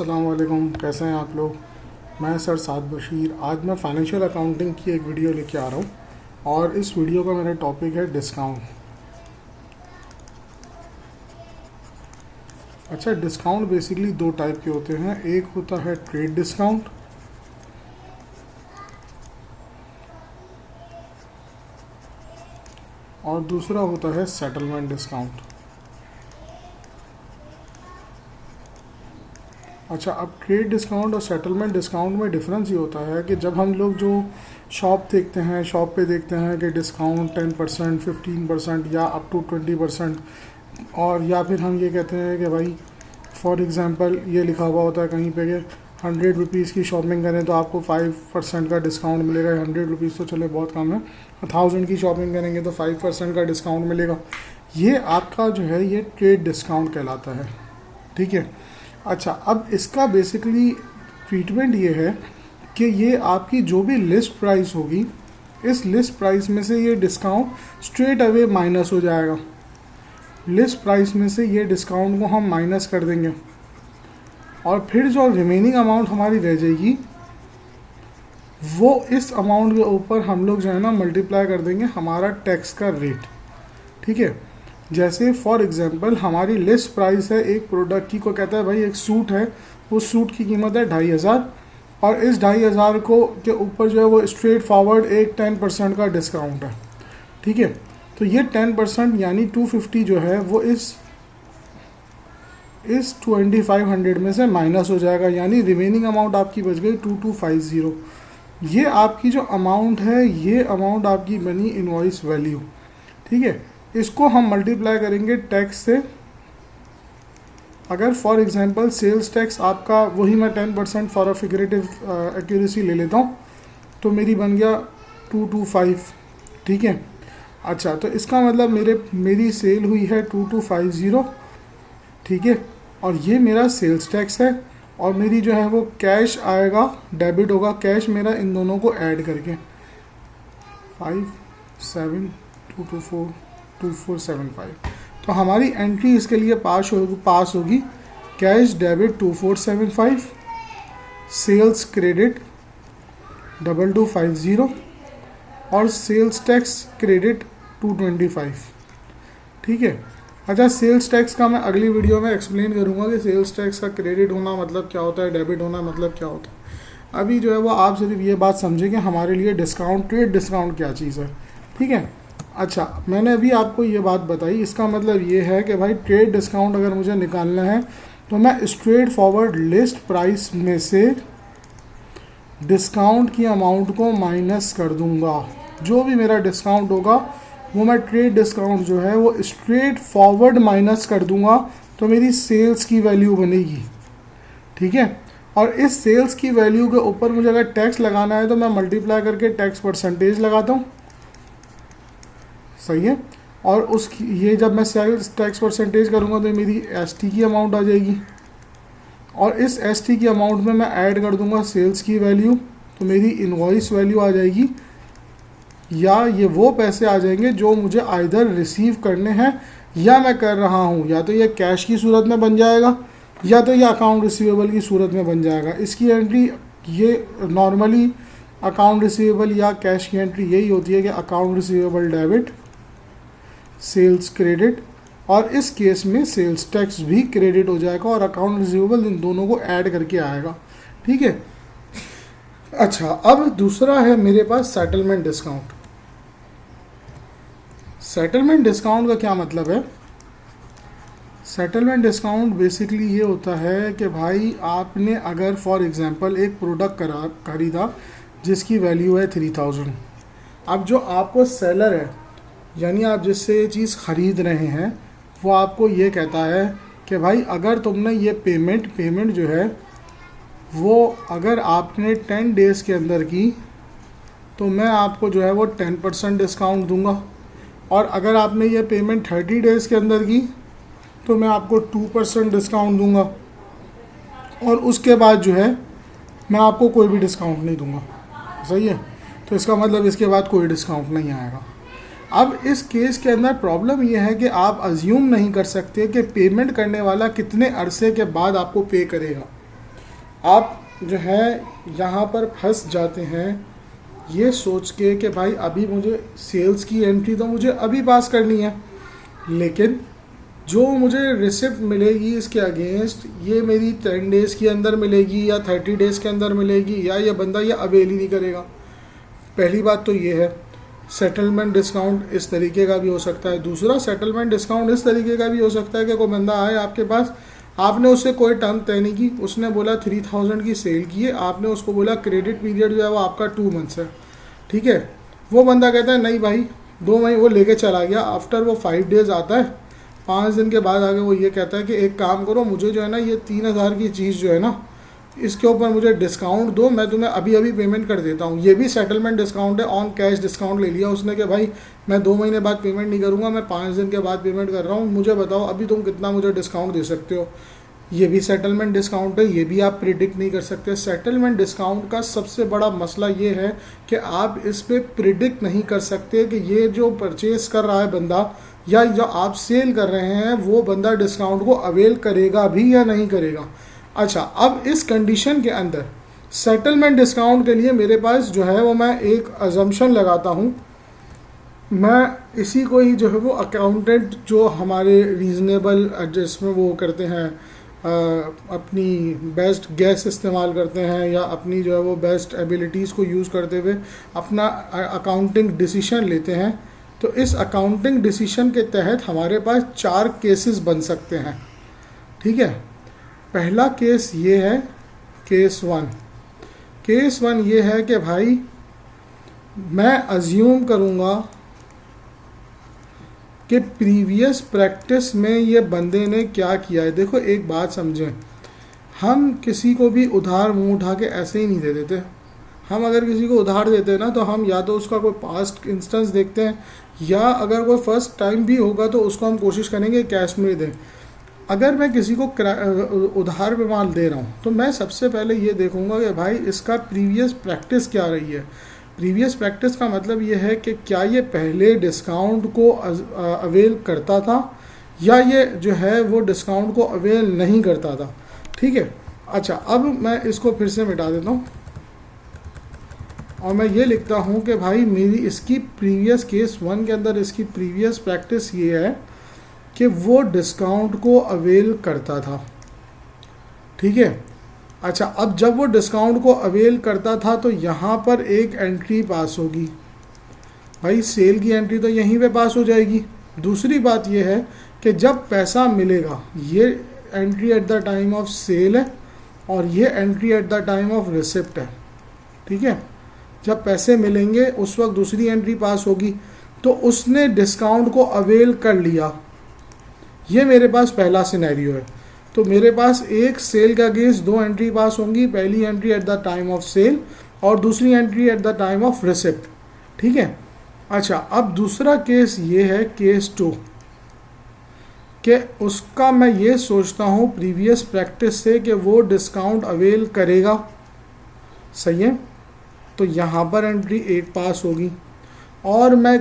अस्सलाम वालेकुम, कैसे हैं आप लोग। मैं सर साद बशीर। आज मैं फ़ाइनेंशियल अकाउंटिंग की एक वीडियो लेके आ रहा हूँ और इस वीडियो का मेरा टॉपिक है डिस्काउंट। अच्छा, डिस्काउंट बेसिकली दो टाइप के होते हैं। एक होता है ट्रेड डिस्काउंट और दूसरा होता है सेटलमेंट डिस्काउंट। अच्छा, अब ट्रेड डिस्काउंट और सेटलमेंट डिस्काउंट में डिफरेंस ये होता है कि जब हम लोग जो शॉप देखते हैं, शॉप पे देखते हैं कि डिस्काउंट 10%, 15% या अप टू 20%, और या फिर हम ये कहते हैं कि भाई फॉर एग्ज़ाम्पल ये लिखा हुआ होता है कहीं पे कि 100 रुपीज़ की शॉपिंग करें तो आपको 5% का डिस्काउंट मिलेगा। 100 रुपीज़ तो चले बहुत कम है। 1000 की शॉपिंग करेंगे तो 5% का डिस्काउंट मिलेगा। ये आपका जो है ये ट्रेड डिस्काउंट कहलाता है, ठीक है। अच्छा, अब इसका बेसिकली ट्रीटमेंट ये है कि ये आपकी जो भी लिस्ट प्राइस होगी, इस लिस्ट प्राइस में से ये डिस्काउंट स्ट्रेट अवे माइनस हो जाएगा। लिस्ट प्राइस में से ये डिस्काउंट को हम माइनस कर देंगे और फिर जो रिमेनिंग अमाउंट हमारी रह जाएगी वो इस अमाउंट के ऊपर हम लोग जो है ना मल्टीप्लाई कर देंगे हमारा टैक्स का रेट, ठीक है। जैसे फॉर एग्जांपल हमारी लिस्ट प्राइस है एक प्रोडक्ट की, को कहता है भाई एक सूट है, उस सूट की कीमत है 2500 और इस 2500 को के ऊपर जो है वो स्ट्रेट फॉरवर्ड एक 10% का डिस्काउंट है, ठीक है। तो ये 10% यानी 250 जो है वो इस 2500 में से माइनस हो जाएगा, यानी रिमेनिंग अमाउंट आपकी बच गई 2250। ये आपकी जो अमाउंट है ये अमाउंट आपकी बनी इनवॉइस वैल्यू, ठीक है। इसको हम मल्टीप्लाई करेंगे टैक्स से। अगर फॉर एग्जांपल सेल्स टैक्स आपका वही मैं 10% फॉर अ फिगरेटिव एक्यूरेसी ले लेता हूँ तो मेरी बन गया 225, ठीक है। अच्छा, तो इसका मतलब मेरी सेल हुई है 2250, ठीक है। और ये मेरा सेल्स टैक्स है और मेरी जो है वो कैश आएगा, डेबिट होगा कैश मेरा इन दोनों को ऐड करके 57222425। तो हमारी एंट्री इसके लिए पास होगी कैश डेबिट 2475, सेल्स क्रेडिट 2250 और सेल्स टैक्स क्रेडिट 225, ठीक है। अच्छा, सेल्स टैक्स का मैं अगली वीडियो में एक्सप्लेन करूंगा कि सेल्स टैक्स का क्रेडिट होना मतलब क्या होता है, डेबिट होना मतलब क्या होता है। अभी जो है वो आप सिर्फ ये बात समझें कि हमारे लिए डिस्काउंट, ट्रेड डिस्काउंट क्या चीज़ है, ठीक है। अच्छा, मैंने अभी आपको ये बात बताई, इसका मतलब ये है कि भाई ट्रेड डिस्काउंट अगर मुझे निकालना है तो मैं स्ट्रेट फॉरवर्ड लिस्ट प्राइस में से डिस्काउंट की अमाउंट को माइनस कर दूंगा। जो भी मेरा डिस्काउंट होगा वो मैं ट्रेड डिस्काउंट जो है वो स्ट्रेट फॉरवर्ड माइनस कर दूंगा, तो मेरी सेल्स की वैल्यू बनेगी, ठीक है। और इस सेल्स की वैल्यू के ऊपर मुझे अगर टैक्स लगाना है तो मैं मल्टीप्लाई करके टैक्स परसेंटेज लगाता हूँ, सही है। और उसकी ये जब मैं सेल्स टैक्स परसेंटेज करूँगा तो मेरी एसटी की अमाउंट आ जाएगी और इस एसटी की अमाउंट में मैं ऐड कर दूंगा सेल्स की वैल्यू, तो मेरी इनवॉइस वैल्यू आ जाएगी, या ये वो पैसे आ जाएंगे जो मुझे आइदर रिसीव करने हैं या मैं कर रहा हूँ, या तो ये कैश की सूरत में बन जाएगा या तो ये अकाउंट रिसीवेबल की सूरत में बन जाएगा। इसकी एंट्री ये नॉर्मली अकाउंट रिसीवेबल या कैश की एंट्री यही होती है कि account receivable debit, sales credit, और इस केस में सेल्स टैक्स भी क्रेडिट हो जाएगा और अकाउंट रिसीवेबल इन दोनों को ऐड करके आएगा, ठीक है। अच्छा, अब दूसरा है मेरे पास सेटलमेंट डिस्काउंट। सेटलमेंट डिस्काउंट का क्या मतलब है? सेटलमेंट डिस्काउंट बेसिकली ये होता है कि भाई आपने अगर फॉर एग्जांपल एक प्रोडक्ट खरीदा जिसकी वैल्यू है 3000। अब जो आपको सेलर है यानी आप जिससे ये चीज़ ख़रीद रहे हैं वो आपको ये कहता है कि भाई अगर तुमने ये पेमेंट जो है वो अगर आपने 10 डेज़ के अंदर की तो मैं आपको जो है वो 10% डिस्काउंट दूंगा, और अगर आपने ये पेमेंट 30 डेज़ के अंदर की तो मैं आपको 2% डिस्काउंट दूंगा, और उसके बाद जो है मैं आपको कोई भी डिस्काउंट नहीं दूंगा, सही है। तो इसका मतलब इसके बाद कोई डिस्काउंट नहीं आएगा। अब इस केस के अंदर प्रॉब्लम यह है कि आप अज्यूम नहीं कर सकते कि पेमेंट करने वाला कितने अरसे के बाद आपको पे करेगा। आप जो है यहाँ पर फंस जाते हैं ये सोच के कि भाई अभी मुझे सेल्स की एंट्री तो मुझे अभी पास करनी है, लेकिन जो मुझे रिसिप्ट मिलेगी इसके अगेंस्ट ये मेरी 10 डेज़ के अंदर मिलेगी या 30 डेज़ के अंदर मिलेगी, या ये बंदा ये अवेल ही नहीं करेगा। पहली बात तो ये है। सेटलमेंट डिस्काउंट इस तरीके का भी हो सकता है। दूसरा, सेटलमेंट डिस्काउंट इस तरीके का भी हो सकता है कि कोई बंदा आए आपके पास, आपने उससे कोई टर्म तय नहीं की, उसने बोला 3000 की सेल की है, आपने उसको बोला क्रेडिट पीरियड जो है वो आपका 2 मंथ्स है, ठीक है। वो बंदा कहता है नहीं भाई 2 महीने, वो लेके चला गया। आफ्टर वो 5 डेज़ आता है, 5 दिन के बाद आगे वो ये कहता है कि एक काम करो, मुझे जो है ना ये 3000 की चीज़ जो है ना इसके ऊपर मुझे डिस्काउंट दो, मैं तुम्हें अभी अभी पेमेंट कर देता हूँ। ये भी सेटलमेंट डिस्काउंट है, ऑन कैश डिस्काउंट ले लिया उसने कि भाई मैं 2 महीने बाद पेमेंट नहीं करूँगा, मैं 5 दिन के बाद पेमेंट कर रहा हूँ, मुझे बताओ अभी तुम कितना मुझे डिस्काउंट दे सकते हो। ये भी सेटलमेंट डिस्काउंट है, ये भी आप प्रिडिक्ट नहीं कर सकते। सेटलमेंट डिस्काउंट का सबसे बड़ा मसला ये है कि आप इस पर प्रिडिक्ट नहीं कर सकते कि ये जो परचेस कर रहा है बंदा या जो आप सेल कर रहे हैं वो बंदा डिस्काउंट को अवेल करेगा भी या नहीं करेगा। अच्छा, अब इस कंडीशन के अंदर सेटलमेंट डिस्काउंट के लिए मेरे पास जो है वो मैं एक अजम्पशन लगाता हूँ। मैं इसी को ही जो है वो अकाउंटेंट जो हमारे रीज़नेबल जिसमें वो करते हैं अपनी बेस्ट गैस इस्तेमाल करते हैं या अपनी जो है वो बेस्ट एबिलिटीज़ को यूज़ करते हुए अपना अकाउंटिंग डिसीशन लेते हैं। तो इस अकाउंटिंग डिसीशन के तहत हमारे पास 4 केसेस बन सकते हैं, ठीक है। पहला केस ये है, केस 1। केस 1 ये है कि भाई मैं अज्यूम करूँगा कि प्रीवियस प्रैक्टिस में ये बंदे ने क्या किया है। देखो एक बात समझें, हम किसी को भी उधार मुंह उठा के ऐसे ही नहीं दे देते। हम अगर किसी को उधार देते हैं ना तो हम या तो उसका कोई पास्ट इंस्टेंस देखते हैं, या अगर कोई फर्स्ट टाइम भी होगा तो उसको हम कोशिश करेंगे कैश में दें। अगर मैं किसी को उधार पे माल दे रहा हूँ तो मैं सबसे पहले ये देखूँगा कि भाई इसका प्रीवियस प्रैक्टिस क्या रही है। प्रीवियस प्रैक्टिस का मतलब ये है कि क्या ये पहले डिस्काउंट को अवेल करता था या ये जो है वो डिस्काउंट को अवेल नहीं करता था, ठीक है। अच्छा, अब मैं इसको फिर से मिटा देता हूँ और मैं ये लिखता हूँ कि भाई मेरी इसकी प्रीवियस केस 1 के अंदर इसकी प्रीवियस प्रैक्टिस ये है कि वो डिस्काउंट को अवेल करता था, ठीक है। अच्छा, अब जब वो डिस्काउंट को अवेल करता था तो यहाँ पर एक एंट्री पास होगी, भाई सेल की एंट्री तो यहीं पे पास हो जाएगी। दूसरी बात ये है कि जब पैसा मिलेगा, ये entry at the time of sale है और ये entry at the time of receipt है, ठीक है। जब पैसे मिलेंगे उस वक्त दूसरी एंट्री पास होगी, तो उसने डिस्काउंट को अवेल कर लिया। ये मेरे पास पहला सिनेरियो है। तो मेरे पास एक सेल का केस 2 एंट्री पास होंगी, पहली entry at the time of sale और दूसरी entry at the time of receipt, ठीक है। अच्छा, अब दूसरा केस ये है, केस 2, कि उसका मैं ये सोचता हूँ प्रीवियस प्रैक्टिस से कि वो डिस्काउंट अवेल करेगा, सही है। तो यहाँ पर एंट्री 1 पास होगी और मैं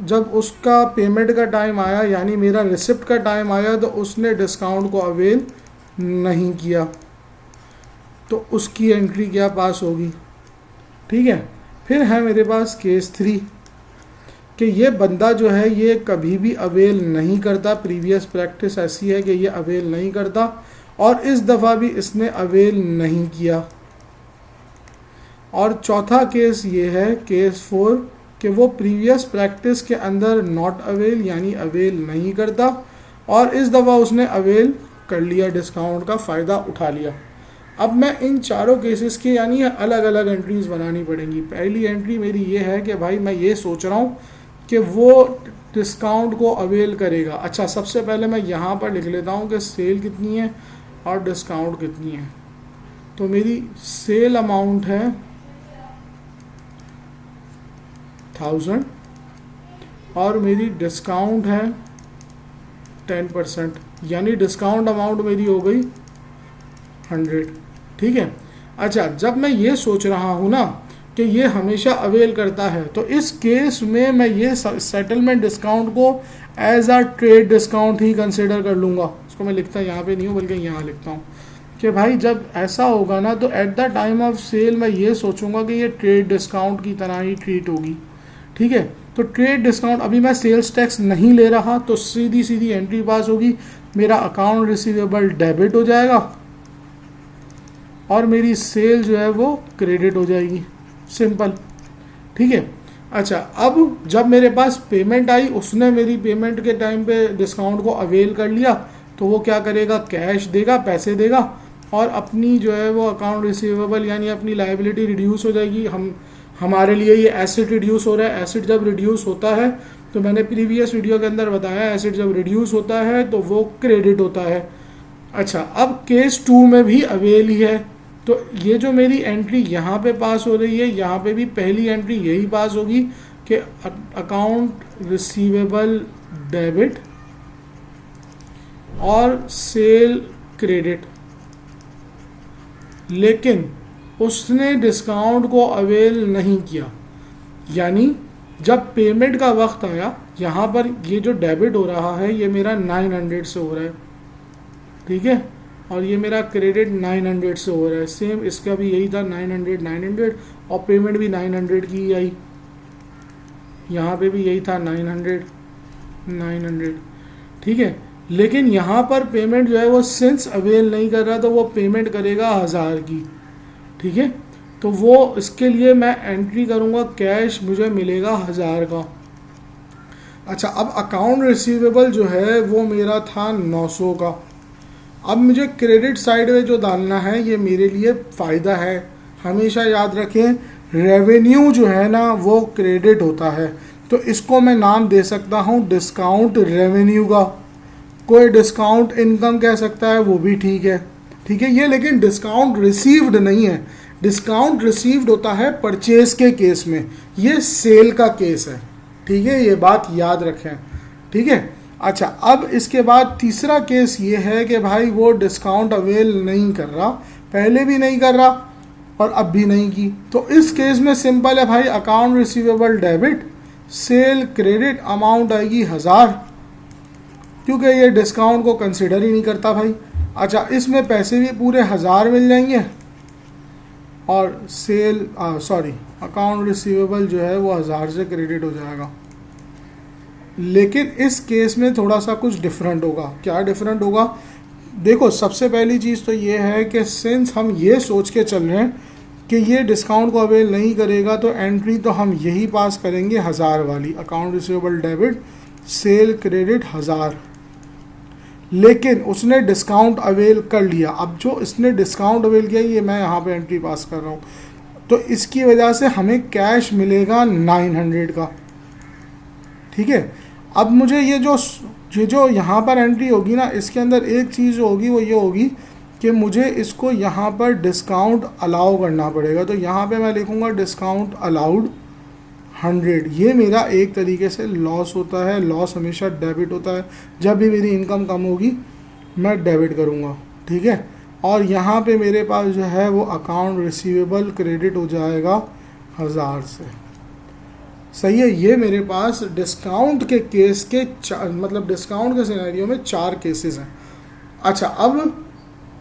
जब उसका पेमेंट का टाइम आया यानी मेरा रिसिप्ट का टाइम आया तो उसने डिस्काउंट को अवेल नहीं किया, तो उसकी एंट्री क्या पास होगी, ठीक है। फिर है मेरे पास केस 3 कि ये बंदा जो है ये कभी भी अवेल नहीं करता, प्रीवियस प्रैक्टिस ऐसी है कि ये अवेल नहीं करता और इस दफ़ा भी इसने अवेल नहीं किया। और चौथा केस ये है, केस 4, कि वो प्रीवियस प्रैक्टिस के अंदर नॉट अवेल यानी अवेल नहीं करता और इस दफ़ा उसने अवेल कर लिया, डिस्काउंट का फ़ायदा उठा लिया। अब मैं इन चारों केसेस के यानी अलग अलग एंट्रीज़ बनानी पड़ेंगी। पहली एंट्री मेरी ये है कि भाई मैं ये सोच रहा हूँ कि वो डिस्काउंट को अवेल करेगा। अच्छा, सबसे पहले मैं यहाँ पर लिख लेता हूँ कि सेल कितनी है और डिस्काउंट कितनी है। तो मेरी सेल अमाउंट है 1000 और मेरी डिस्काउंट है 10%, यानी डिस्काउंट अमाउंट मेरी हो गई 100, ठीक है। अच्छा, जब मैं ये सोच रहा हूँ ना कि ये हमेशा अवेल करता है तो इस केस में मैं ये सेटलमेंट डिस्काउंट को एज अ ट्रेड डिस्काउंट ही कंसिडर कर लूँगा। उसको मैं लिखता यहाँ पे नहीं हूँ बल्कि यहाँ लिखता हूँ। कि भाई जब ऐसा होगा ना तो at the time of sale मैं ये सोचूंगा कि ये ट्रेड डिस्काउंट की तरह ही ट्रीट होगी, ठीक है। तो ट्रेड डिस्काउंट, अभी मैं सेल्स टैक्स नहीं ले रहा तो सीधी सीधी एंट्री पास होगी, मेरा अकाउंट रिसीवेबल डेबिट हो जाएगा और मेरी सेल जो है वो क्रेडिट हो जाएगी, सिंपल, ठीक है। अच्छा, अब जब मेरे पास पेमेंट आई, उसने मेरी पेमेंट के टाइम पे डिस्काउंट को अवेल कर लिया, तो वो क्या करेगा, कैश देगा, पैसे देगा और अपनी जो है वो अकाउंट रिसीवेबल यानी अपनी लाइबिलिटी रिड्यूस हो जाएगी। हमारे लिए ये एसेट रिड्यूस हो रहा है। एसेट जब रिड्यूस होता है तो मैंने प्रीवियस वीडियो के अंदर बताया, एसेट जब रिड्यूस होता है तो वो क्रेडिट होता है। अच्छा, अब केस 2 में भी अवेल ही है, तो ये जो मेरी एंट्री यहाँ पे पास हो रही है, यहाँ पे भी पहली एंट्री यही पास होगी कि अकाउंट रिसीवेबल डेबिट और सेल क्रेडिट। लेकिन उसने डिस्काउंट को अवेल नहीं किया, यानी जब पेमेंट का वक्त आया, यहाँ पर ये जो डेबिट हो रहा है ये मेरा 900 से हो रहा है, ठीक है, और ये मेरा क्रेडिट 900 से हो रहा है। सेम इसका भी यही था, 900 और पेमेंट भी 900 की आई, यहाँ पे भी यही था 900, ठीक है। लेकिन यहाँ पर पेमेंट जो है वो सिंस अवेल नहीं कर रहा तो वो पेमेंट करेगा 1000 की, ठीक है। तो वो इसके लिए मैं एंट्री करूँगा, कैश मुझे मिलेगा 1000 का। अच्छा, अब अकाउंट रिसीवेबल जो है वो मेरा था 900 का। अब मुझे क्रेडिट साइड में जो डालना है ये मेरे लिए फ़ायदा है। हमेशा याद रखें, रेवेन्यू जो है ना वो क्रेडिट होता है, तो इसको मैं नाम दे सकता हूँ डिस्काउंट रेवेन्यू का। कोई डिस्काउंट इनकम कह सकता है, वो भी ठीक है, ठीक है। ये लेकिन डिस्काउंट रिसीव्ड नहीं है, डिस्काउंट रिसीव्ड होता है परचेज के केस में, ये सेल का केस है, ठीक है, ये बात याद रखें, ठीक है। अच्छा, अब इसके बाद तीसरा केस ये है कि भाई वो डिस्काउंट अवेल नहीं कर रहा, पहले भी नहीं कर रहा और अब भी नहीं की, तो इस केस में सिंपल है भाई, account receivable debit, cell credit, amount आएगी 1000, क्योंकि ये डिस्काउंट को कंसिडर ही नहीं करता भाई। अच्छा, इसमें पैसे भी पूरे 1000 मिल जाएंगे और सेल अकाउंट रिसीवेबल जो है वो 1000 से क्रेडिट हो जाएगा। लेकिन इस केस में थोड़ा सा कुछ डिफरेंट होगा। क्या डिफरेंट होगा? देखो, सबसे पहली चीज़ तो ये है कि सिंस हम ये सोच के चल रहे हैं कि ये डिस्काउंट को अवेल नहीं करेगा, तो एंट्री तो हम यही पास करेंगे 1000 वाली, account receivable debit cell credit 1000। लेकिन उसने डिस्काउंट अवेल कर लिया। अब जो इसने डिस्काउंट अवेल किया, ये मैं यहाँ पे एंट्री पास कर रहा हूँ, तो इसकी वजह से हमें कैश मिलेगा 900 का, ठीक है। अब मुझे ये जो यहाँ पर एंट्री होगी ना, इसके अंदर एक चीज़ होगी, वो ये होगी कि मुझे इसको यहाँ पर डिस्काउंट अलाउ करना पड़ेगा। तो यहाँ पे मैं लिखूँगा डिस्काउंट अलाउड 100। ये मेरा एक तरीके से लॉस होता है। लॉस हमेशा डेबिट होता है, जब भी मेरी इनकम कम होगी मैं डेबिट करूँगा, ठीक है। और यहाँ पे मेरे पास जो है वो अकाउंट रिसीवेबल क्रेडिट हो जाएगा 1000 से, सही है। ये मेरे पास डिस्काउंट के केस के मतलब डिस्काउंट के सिनेरियो में 4 केसेस हैं। अच्छा, अब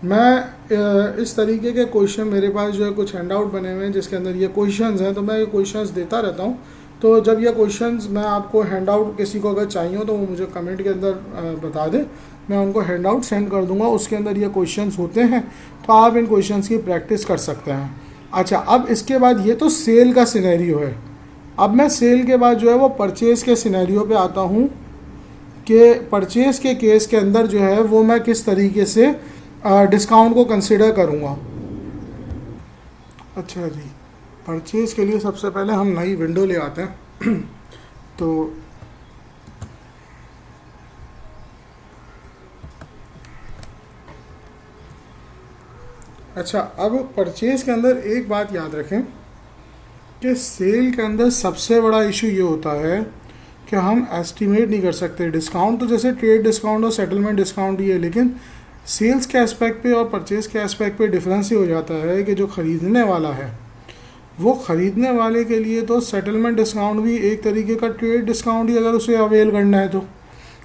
मैं इस तरीके के क्वेश्चन मेरे पास जो है कुछ हैंडआउट बने हुए हैं जिसके अंदर ये क्वेश्चंस हैं, तो मैं ये क्वेश्चंस देता रहता हूँ। तो जब ये क्वेश्चंस मैं आपको हैंडआउट किसी को अगर चाहिए हो तो वो मुझे कमेंट के अंदर बता दे, मैं उनको हैंडआउट सेंड कर दूंगा। उसके अंदर ये क्वेश्चंस होते हैं, तो आप इन क्वेश्चंस की प्रैक्टिस कर सकते हैं। अच्छा, अब इसके बाद ये तो सेल का सिनेरियो है। अब मैं सेल के बाद जो है वो परचेज़ के सिनेरियो पे आता हूँ कि परचेज़ के केस के अंदर जो है वो मैं किस तरीके से डिस्काउंट को कंसिडर करूँगा। अच्छा जी, परचेज़ के लिए सबसे पहले हम नई विंडो ले आते हैं। तो अच्छा, अब परचेज़ के अंदर एक बात याद रखें कि सेल के अंदर सबसे बड़ा इशू ये होता है कि हम एस्टिमेट नहीं कर सकते। डिस्काउंट तो जैसे ट्रेड डिस्काउंट और सेटलमेंट डिस्काउंट ही है, लेकिन सेल्स के एस्पेक्ट पे और परचेज़ के एस्पेक्ट पे डिफरेंस ये हो जाता है कि जो ख़रीदने वाला है, वो ख़रीदने वाले के लिए तो सेटलमेंट डिस्काउंट भी एक तरीके का ट्रेड डिस्काउंट ही, अगर उसे अवेल करना है तो।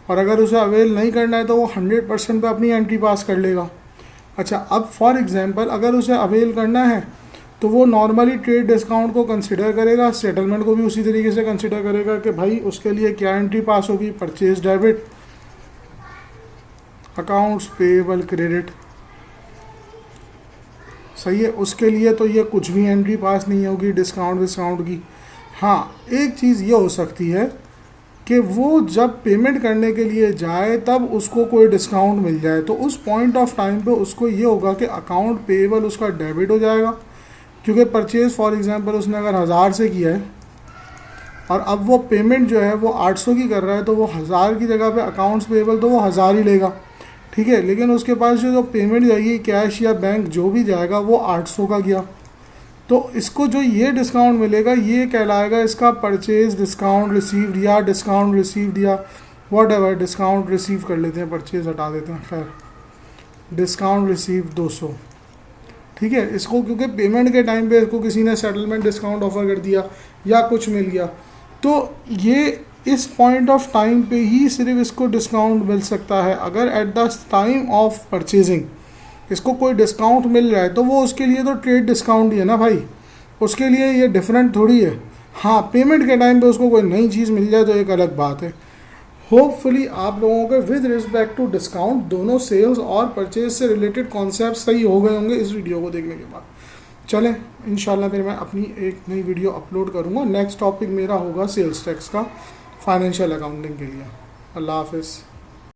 और अगर उसे अवेल नहीं करना है तो वो 100% पे अपनी एंट्री पास कर लेगा। अच्छा, अब फॉर एग्जांपल अगर उसे अवेल करना है तो वो नॉर्मली ट्रेड डिस्काउंट को कंसिडर करेगा, सेटलमेंट को भी उसी तरीके से कंसिडर करेगा कि भाई उसके लिए क्या एंट्री पास होगी, purchase debit, accounts payable credit. सही है, उसके लिए तो ये कुछ भी एंट्री पास नहीं होगी डिस्काउंट की। हाँ, एक चीज़ ये हो सकती है कि वो जब पेमेंट करने के लिए जाए तब उसको कोई डिस्काउंट मिल जाए, तो उस पॉइंट ऑफ टाइम पे उसको ये होगा कि अकाउंट पेएबल उसका डेबिट हो जाएगा, क्योंकि परचेज़ फॉर एग्जांपल उसने अगर 1000 से किया है और अब वो पेमेंट जो है वो 800 की कर रहा है, तो वो 1000 की जगह पे अकाउंट्स पेएबल तो वो 1000 ही लेगा, ठीक है, लेकिन उसके पास जो पेमेंट जाएगी कैश या बैंक जो भी जाएगा वो 800 का गया। तो इसको जो ये डिस्काउंट मिलेगा ये कहलाएगा इसका परचेज डिस्काउंट रिसीव्ड या डिस्काउंट रिसीव्ड या वॉट एवर, डिस्काउंट रिसीव कर लेते हैं, परचेज हटा देते हैं, खैर डिस्काउंट रिसीव 200, ठीक है। इसको क्योंकि पेमेंट के टाइम पे इसको किसी ने सेटलमेंट डिस्काउंट ऑफर कर दिया या कुछ मिल गया, तो ये इस पॉइंट ऑफ टाइम पे ही सिर्फ इसको डिस्काउंट मिल सकता है। अगर eight the time of purchasing इसको कोई डिस्काउंट मिल रहा है तो वो उसके लिए तो ट्रेड डिस्काउंट ही है ना भाई, उसके लिए ये डिफरेंट थोड़ी है। हाँ, पेमेंट के टाइम पे उसको कोई नई चीज़ मिल जाए तो एक अलग बात है। होपफुली आप लोगों के विद रिस्पेक्ट टू डिस्काउंट दोनों सेल्स और परचेज से रिलेटेड कॉन्सेप्ट सही हो गए होंगे इस वीडियो को देखने के बाद। चलें, इंशाल्लाह फिर मैं अपनी एक नई वीडियो अपलोड करूँगा। नेक्स्ट टॉपिक मेरा होगा सेल्स टैक्स का फाइनेंशियल अकाउंटिंग के लिए। अल्लाह हाफिज़।